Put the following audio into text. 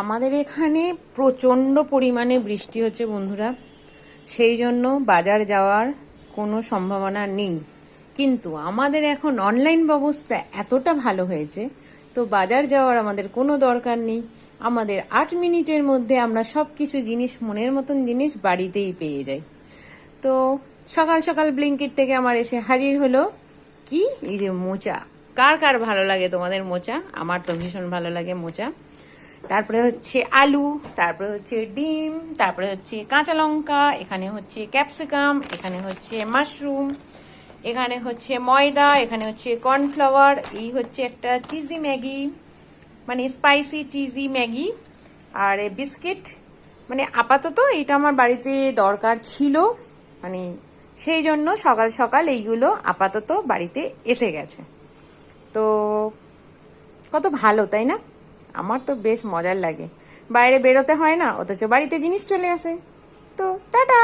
আমাদের এখানে প্রচণ্ড পরিমাণে বৃষ্টি হচ্ছে বন্ধুরা, সেই জন্য বাজার যাওয়ার কোনো সম্ভাবনা নেই। কিন্তু আমাদের এখন অনলাইন ব্যবস্থা এতটা ভালো হয়েছে, তো বাজার যাওয়ার আমাদের কোনো দরকার নেই। আমাদের 8 মিনিটের মধ্যে আমরা সব কিছু জিনিস, মনের মতন জিনিস বাড়িতেই পেয়ে যাই। তো সকাল সকাল ব্লিঙ্কিট থেকে আমার এসে হাজির হলো কি, এই যে মোচা। কার কার ভালো লাগে তোমাদের মোচা? আমার তো ভীষণ ভালো লাগে মোচা। তারপরে হচ্ছে আলু, তারপরে হচ্ছে ডিম, তারপরে হচ্ছে কাঁচা লঙ্কা, এখানে হচ্ছে ক্যাপসিকাম, এখানে হচ্ছে মাশরুম, এখানে হচ্ছে ময়দা, এখানে হচ্ছে কর্নফ্লাওয়ার, এই হচ্ছে একটা চিজি ম্যাগি, মানে স্পাইসি চিজি ম্যাগি, আর বিস্কিট। মানে আপাতত এটা আমার বাড়িতে দরকার ছিল, মানে সেই জন্য সকাল সকাল এইগুলো আপাতত বাড়িতে এসে গেছে। তো কত ভালো, তাই না? আমার তো বেশ মজার লাগে, বাইরে বেরোতে হয় না, অথচ বাড়িতে জিনিস চলে আসে। তো টাটা।